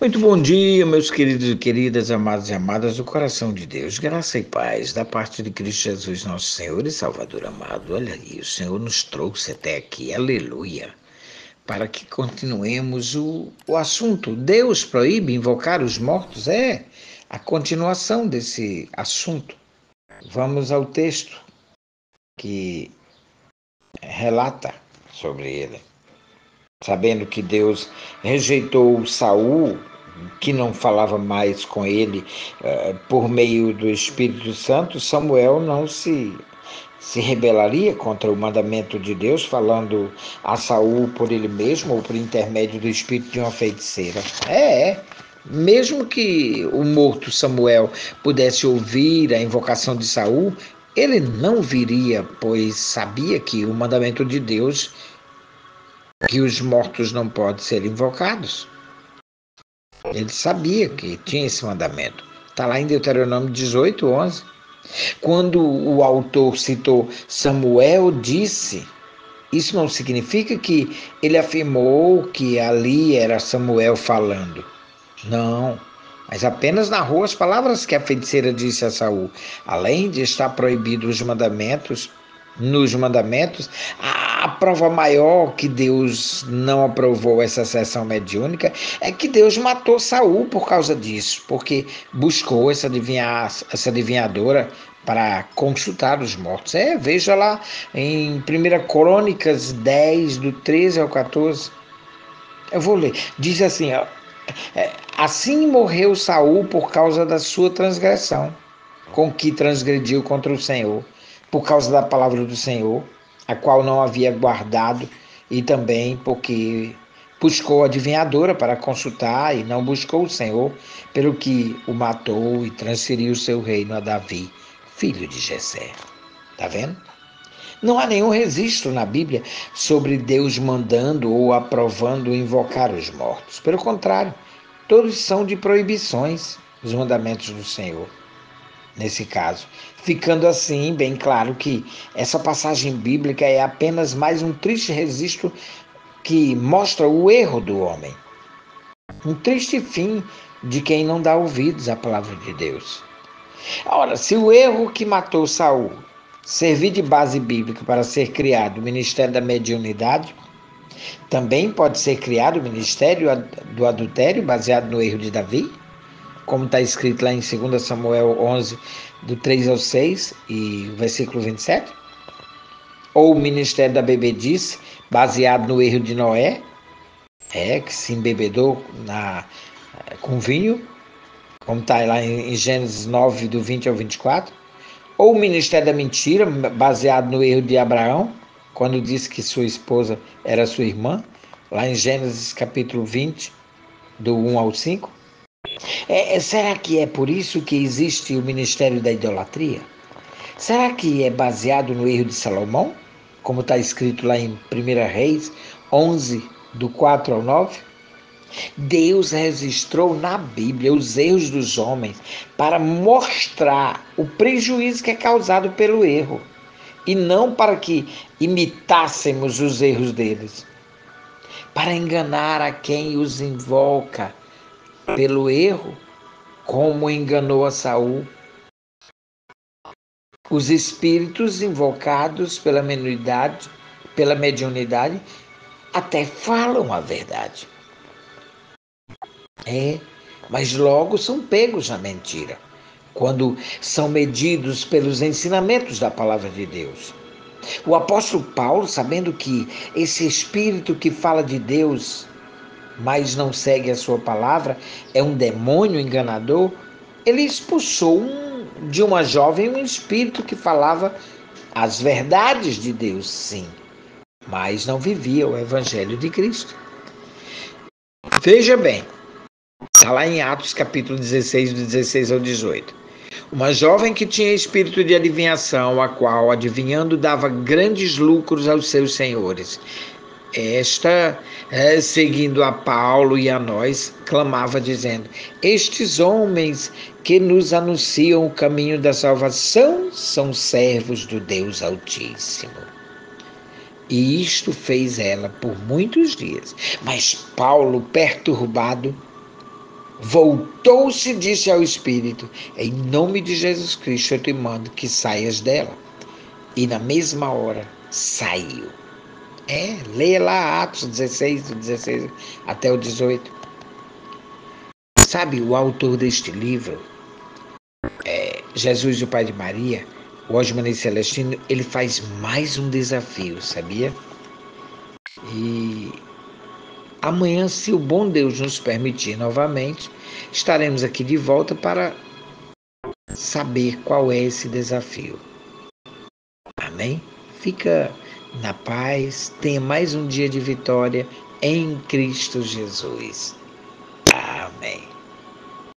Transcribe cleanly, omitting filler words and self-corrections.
Muito bom dia, meus queridos e queridas, amados e amadas do coração de Deus. Graça e paz da parte de Cristo Jesus, nosso Senhor e Salvador amado. Olha aí, o Senhor nos trouxe até aqui, aleluia, para que continuemos o assunto. Deus proíbe invocar os mortos? É a continuação desse assunto. Vamos ao texto que relata sobre ele. Sabendo que Deus rejeitou Saul, que não falava mais com ele por meio do Espírito Santo, Samuel não se rebelaria contra o mandamento de Deus, falando a Saul por ele mesmo ou por intermédio do espírito de uma feiticeira. Mesmo que o morto Samuel pudesse ouvir a invocação de Saul, ele não viria, pois sabia que o mandamento de Deus, que os mortos não podem ser invocados. Ele sabia que tinha esse mandamento. Está lá em Deuteronômio 18, 11. Quando o autor citou Samuel disse, isso não significa que ele afirmou que ali era Samuel falando. Não, mas apenas narrou as palavras que a feiticeira disse a Saul. Além de estar proibido nos mandamentos, a prova maior que Deus não aprovou essa sessão mediúnica é que Deus matou Saul por causa disso, porque buscou essa adivinhadora para consultar os mortos. Veja lá em 1 Crônicas 10, do 13 ao 14. Eu vou ler. Diz assim, ó, assim morreu Saul por causa da sua transgressão, com que transgrediu contra o Senhor, por causa da palavra do Senhor, a qual não havia guardado, e também porque buscou a adivinhadora para consultar e não buscou o Senhor, pelo que o matou e transferiu seu reino a Davi, filho de Jessé. Está vendo? Não há nenhum registro na Bíblia sobre Deus mandando ou aprovando invocar os mortos. Pelo contrário, todos são de proibições, os mandamentos do Senhor. Nesse caso, ficando assim bem claro que essa passagem bíblica é apenas mais um triste registro que mostra o erro do homem. Um triste fim de quem não dá ouvidos à palavra de Deus. Ora, se o erro que matou Saul servir de base bíblica para ser criado o ministério da mediunidade, também pode ser criado o ministério do adultério baseado no erro de Davi, como está escrito lá em 2 Samuel 11, do 3 ao 6 e versículo 27. Ou o ministério da bebedice, baseado no erro de Noé, que se embebedou com vinho, como está lá em Gênesis 9, do 20 ao 24. Ou o ministério da mentira, baseado no erro de Abraão, quando disse que sua esposa era sua irmã, lá em Gênesis capítulo 20, do 1 ao 5. Será que é por isso que existe o ministério da idolatria? Será que é baseado no erro de Salomão, como está escrito lá em 1 Reis 11, do 4 ao 9? Deus registrou na Bíblia os erros dos homens para mostrar o prejuízo que é causado pelo erro, e não para que imitássemos os erros deles, para enganar a quem os invoca pelo erro, como enganou a Saul. Os espíritos invocados pela mediunidade, até falam a verdade. Mas logo são pegos na mentira, quando são medidos pelos ensinamentos da palavra de Deus. O apóstolo Paulo, sabendo que esse espírito que fala de Deus, mas não segue a sua palavra, é um demônio enganador, ele expulsou de uma jovem um espírito que falava as verdades de Deus, sim, mas não vivia o evangelho de Cristo. Veja bem, está lá em Atos capítulo 16, do 16 ao 18. Uma jovem que tinha espírito de adivinhação, a qual, adivinhando, dava grandes lucros aos seus senhores. Esta, seguindo a Paulo e a nós, clamava dizendo: estes homens que nos anunciam o caminho da salvação são servos do Deus Altíssimo. E isto fez ela por muitos dias. Mas Paulo, perturbado, Voltou-se e disse ao espírito: em nome de Jesus Cristo eu te mando que saias dela. E na mesma hora saiu. Leia lá Atos 16, do 16 até o 18. Sabe, o autor deste livro, Jesus, o Pai de Maria, o Osmani Celestino, ele faz mais um desafio, sabia? E amanhã, se o bom Deus nos permitir novamente, estaremos aqui de volta para saber qual é esse desafio. Amém? Fica na paz, tenha mais um dia de vitória em Cristo Jesus.